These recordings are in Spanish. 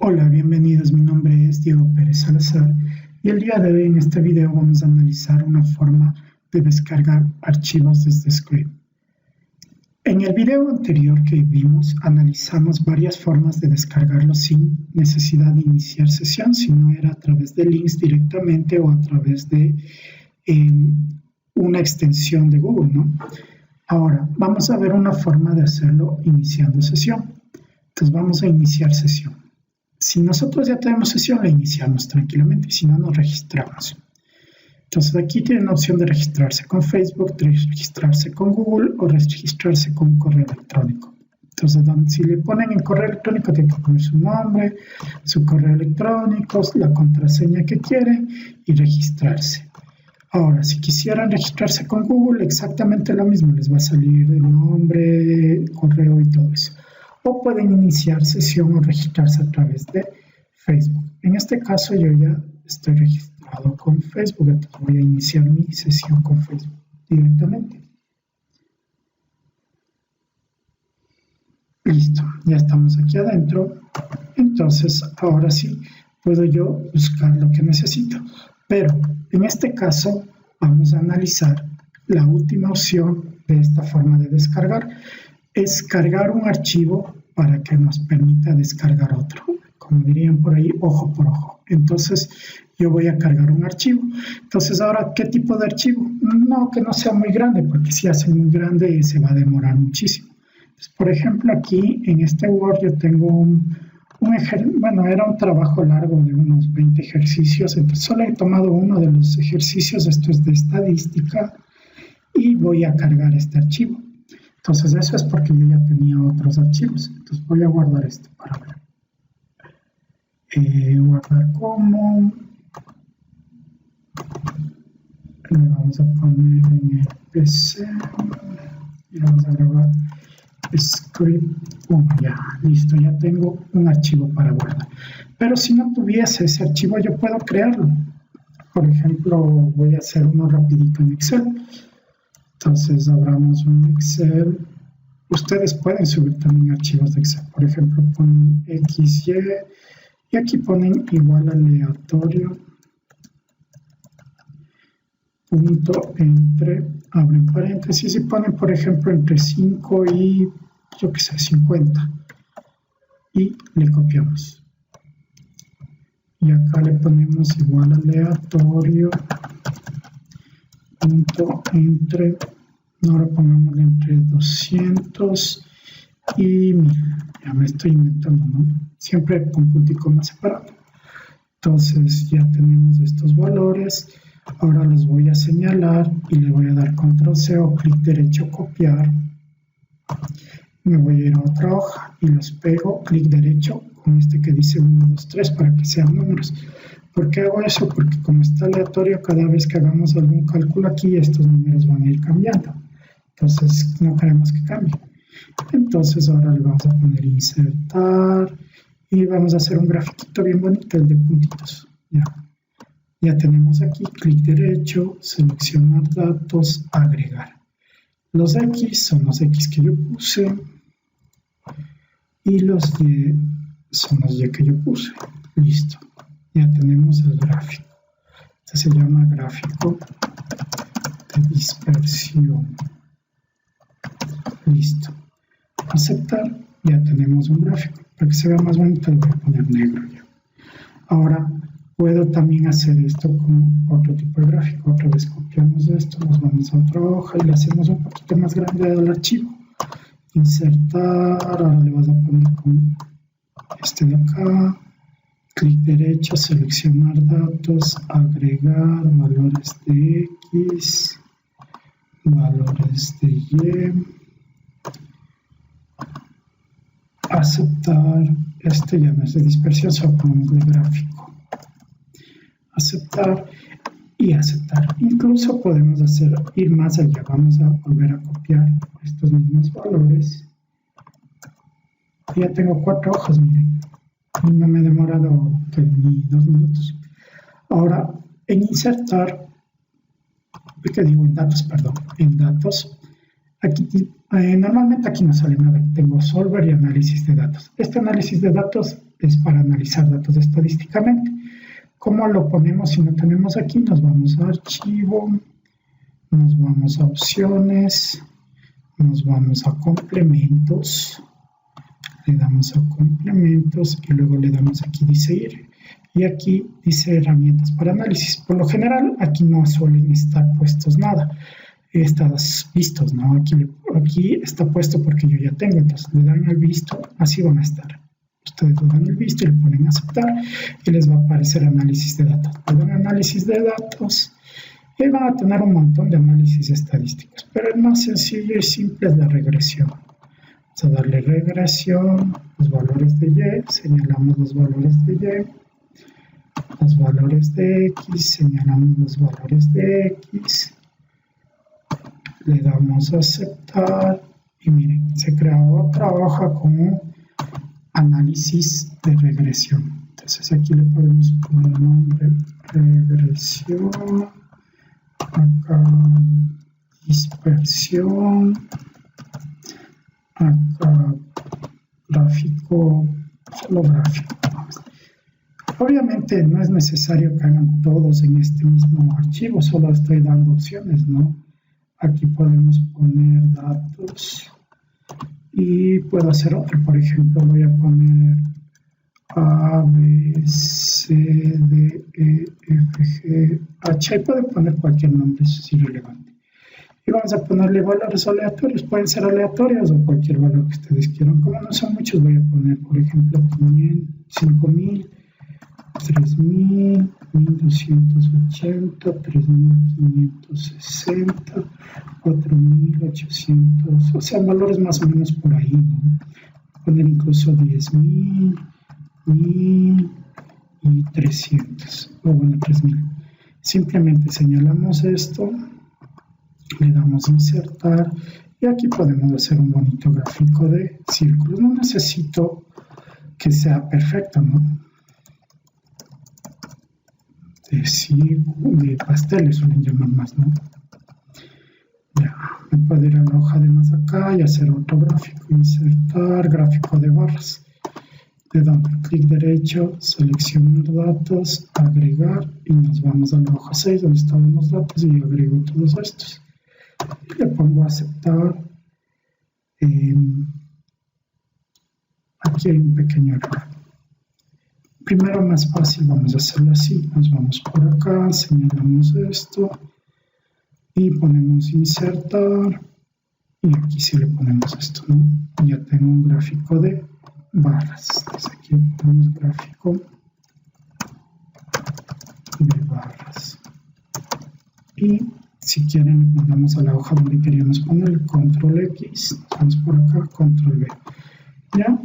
Hola, bienvenidos. Mi nombre es Diego Pérez Salazar y el día de hoy en este video vamos a analizar una forma de descargar archivos desde Script. En el video anterior que vimos analizamos varias formas de descargarlos sin necesidad de iniciar sesión, sino era a través de links directamente o a través de una extensión de Google, ¿no? Ahora, vamos a ver una forma de hacerlo iniciando sesión. Entonces vamos a iniciar sesión. Si nosotros ya tenemos sesión, la iniciamos tranquilamente y si no, nos registramos. Entonces aquí tienen la opción de registrarse con Facebook, de registrarse con Google o registrarse con un correo electrónico. Entonces si le ponen en correo electrónico, tienen que poner su nombre, su correo electrónico, la contraseña que quieren y registrarse. Ahora, si quisieran registrarse con Google, exactamente lo mismo, les va a salir el nombre, correo y todo eso. O pueden iniciar sesión o registrarse a través de Facebook. En este caso yo ya estoy registrado con Facebook, entonces voy a iniciar mi sesión con Facebook directamente. Listo, ya estamos aquí adentro. Entonces ahora sí puedo yo buscar lo que necesito. Pero en este caso vamos a analizar la última opción de esta forma de descargar. Es cargar un archivo para que nos permita descargar otro, como dirían por ahí, ojo por ojo. Entonces yo voy a cargar un archivo. Entonces ahora, ¿qué tipo de archivo? No que no sea muy grande, porque si hace muy grande se va a demorar muchísimo. Entonces, por ejemplo, aquí en este Word yo tengo era un trabajo largo de unos 20 ejercicios, entonces solo he tomado uno de los ejercicios, esto es de estadística, y voy a cargar este archivo. Entonces eso es porque yo ya tenía otros archivos. Entonces voy a guardar esto para ver. Guardar como. Le vamos a poner en el PC. Y vamos a grabar script 1. Ya, listo, ya tengo un archivo para guardar. Pero si no tuviese ese archivo, yo puedo crearlo. Por ejemplo, voy a hacer uno rapidito en Excel. Entonces abramos un Excel. Ustedes pueden subir también archivos de Excel. Por ejemplo, ponen XY y aquí ponen igual aleatorio punto entre, abren paréntesis y ponen, por ejemplo, entre 5 y, yo qué sé, 50. Y le copiamos. Y acá le ponemos igual aleatorio punto entre, ahora pongamos entre 200 y 1000. Ya me estoy inventando, ¿no? Siempre con punto y coma separado. Entonces ya tenemos estos valores. Ahora los voy a señalar y le voy a dar control C o clic derecho copiar. Me voy a ir a otra hoja y los pego, clic derecho con este que dice 1, 2, 3 para que sean números. ¿Por qué hago eso? Porque como está aleatorio, cada vez que hagamos algún cálculo aquí, estos números van a ir cambiando. Entonces, no queremos que cambie. Entonces, ahora le vamos a poner insertar y vamos a hacer un grafiquito bien bonito, el de puntitos. Ya tenemos aquí, clic derecho, seleccionar datos, agregar. Los X son los X que yo puse y los Y son los Y que yo puse. Listo. Ya tenemos el gráfico. Este se llama gráfico de dispersión. Listo. Aceptar. Ya tenemos un gráfico. Para que se vea más bonito le voy a poner negro ya. Ahora puedo también hacer esto con otro tipo de gráfico. Otra vez copiamos esto, nos vamos a otra hoja y le hacemos un poquito más grande al archivo. Insertar. Ahora le vas a poner con este de acá. Clic derecho, seleccionar datos, agregar valores de X, valores de Y, aceptar, este ya no es de dispersión, solo ponemos de gráfico, aceptar y aceptar. Incluso podemos ir más allá, vamos a volver a copiar estos mismos valores. Ya tengo 4 hojas, miren. No me he demorado ni 2 minutos. Ahora, en insertar, en datos, perdón, en datos, aquí normalmente aquí no sale nada. Tengo solver y análisis de datos. Este análisis de datos es para analizar datos estadísticamente. ¿Cómo lo ponemos si no tenemos aquí? Nos vamos a archivo, nos vamos a opciones, nos vamos a complementos, le damos a complementos y luego le damos aquí dice ir. Y aquí dice herramientas para análisis. Por lo general aquí no suelen estar puestos nada. Estás vistos, ¿no? Aquí está puesto porque yo ya tengo, entonces le dan al visto, así van a estar. Ustedes le dan el visto y le ponen aceptar y les va a aparecer análisis de datos. Le dan análisis de datos y van a tener un montón de análisis estadísticos, pero el más sencillo y simple es la regresión. Vamos a darle regresión, los valores de Y, señalamos los valores de Y, los valores de X, señalamos los valores de X, le damos a aceptar y miren, se crea otra hoja como análisis de regresión. Entonces aquí le podemos poner nombre regresión, acá dispersión, acá gráfico, solo gráfico. Obviamente no es necesario que hagan todos en este mismo archivo, solo estoy dando opciones, ¿no? Aquí podemos poner datos y puedo hacer otro, por ejemplo, voy a poner A, B, C, D, E, F, G, H, y pueden poner cualquier nombre, eso es irrelevante. Y vamos a ponerle valores aleatorios, pueden ser aleatorios o cualquier valor que ustedes quieran. Como no son muchos, voy a poner, por ejemplo, 5.000, 3.000, 1.280, 3.560, 4.800, o sea, valores más o menos por ahí, ¿no? Poner incluso 10.000, 1.000 y 300, o bueno, 3.000. Simplemente señalamos esto, le damos a insertar y aquí podemos hacer un bonito gráfico de círculos. No necesito que sea perfecto, ¿no? De pasteles suelen llamar más, ¿no? Ya, me puedo ir a la hoja de más acá y hacer otro gráfico, insertar, gráfico de barras. Le damos clic derecho, seleccionar datos, agregar y nos vamos a la hoja 6 donde estaban los datos y agrego todos estos. Y le pongo a aceptar. Aquí hay un pequeño error. Primero, más fácil, vamos a hacerlo así. Nos vamos por acá, señalamos esto y ponemos insertar. Y aquí sí le ponemos esto, ¿no? Y ya tengo un gráfico de barras. Entonces aquí ponemos gráfico de barras. Y si quieren, le mandamos a la hoja donde queríamos poner el control X. Vamos por acá, control V. ¿Ya?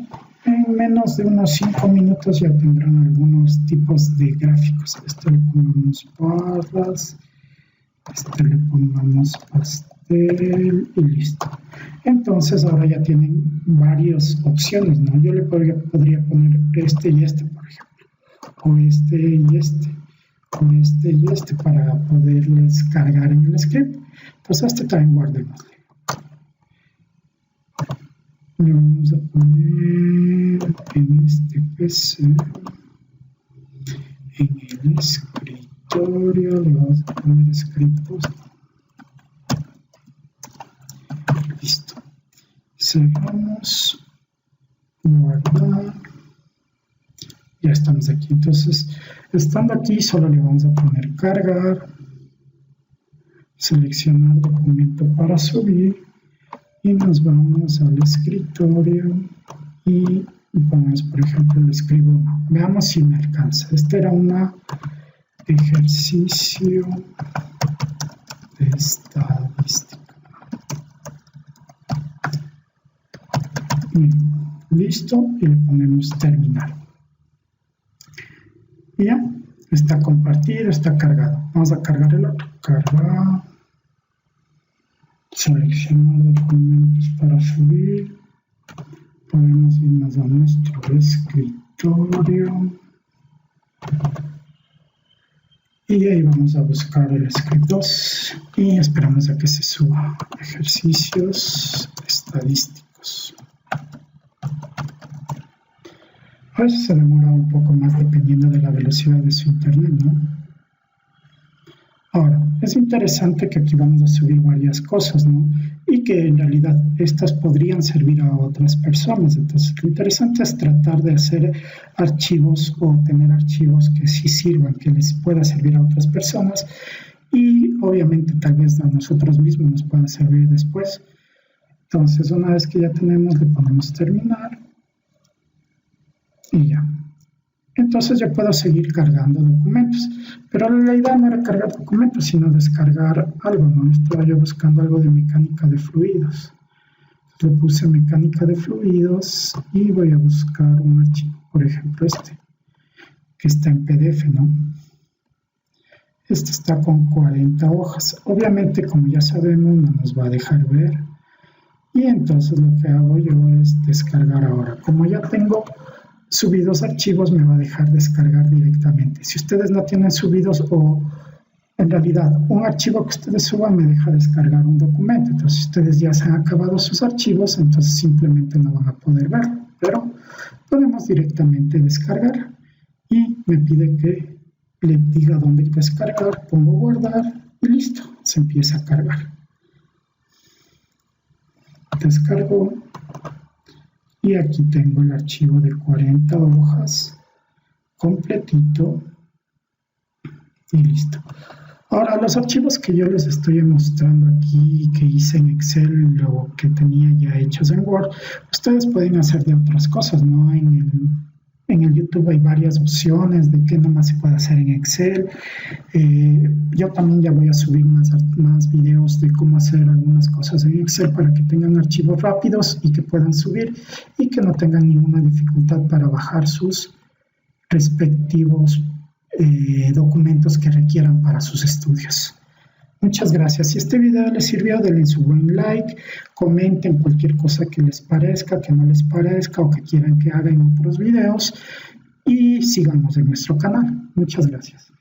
En menos de unos 5 minutos ya tendrán algunos tipos de gráficos. A este le pongamos barras, a este le pongamos pastel y listo. Entonces ahora ya tienen varias opciones, ¿no? Yo le podría poner este y este, por ejemplo, o este y este, o este y este para poderles cargar en el script. Entonces este también guardémosle. Le vamos a poner en este PC, en el escritorio, le vamos a poner scriptos. Listo. Cerramos, guardar. Ya estamos aquí. Entonces, estando aquí, solo le vamos a poner cargar, seleccionar documento para subir. Y nos vamos al escritorio y ponemos, por ejemplo, le escribo 1. Veamos si me alcanza. Este era un ejercicio de estadística. Bien, listo, y le ponemos terminar. Y ya, está compartido, está cargado. Vamos a cargar el otro. Cargar. Seleccionar documentos para subir, podemos irnos a nuestro escritorio y ahí vamos a buscar el script 2 y esperamos a que se suba. Ejercicios estadísticos. A veces se demora un poco más dependiendo de la velocidad de su internet, ¿no? Ahora, es interesante que aquí vamos a subir varias cosas, ¿no? Y que en realidad estas podrían servir a otras personas. Entonces, lo interesante es tratar de hacer archivos o tener archivos que sí sirvan, que les pueda servir a otras personas y obviamente tal vez a nosotros mismos nos puedan servir después. Entonces, una vez que ya tenemos, le ponemos terminar y ya. Entonces yo puedo seguir cargando documentos, pero la idea no era cargar documentos, sino descargar algo, ¿no? Estaba yo buscando algo de mecánica de fluidos. Le puse mecánica de fluidos y voy a buscar un archivo, por ejemplo este, que está en PDF, ¿no? Este está con 40 hojas. Obviamente, como ya sabemos, no nos va a dejar ver. Y entonces lo que hago yo es descargar ahora. Como ya tengo subidos archivos, me va a dejar descargar directamente. Si ustedes no tienen subidos o en realidad un archivo que ustedes suban me deja descargar un documento. Entonces si ustedes ya se han acabado sus archivos, entonces simplemente no van a poder verlo. Pero podemos directamente descargar y me pide que le diga dónde descargar, pongo guardar y listo, se empieza a cargar. Descargo. Y aquí tengo el archivo de 40 hojas, completito, y listo. Ahora, los archivos que yo les estoy mostrando aquí, que hice en Excel o que tenía ya hechos en Word, ustedes pueden hacer de otras cosas, ¿no? En el YouTube hay varias opciones de qué nomás se puede hacer en Excel. Yo también ya voy a subir más videos de cómo hacer algunas cosas en Excel para que tengan archivos rápidos y que puedan subir y que no tengan ninguna dificultad para bajar sus respectivos documentos que requieran para sus estudios. Muchas gracias. Si este video les sirvió, denle su buen like, comenten cualquier cosa que les parezca, que no les parezca o que quieran que haga en otros videos y síganos en nuestro canal. Muchas gracias.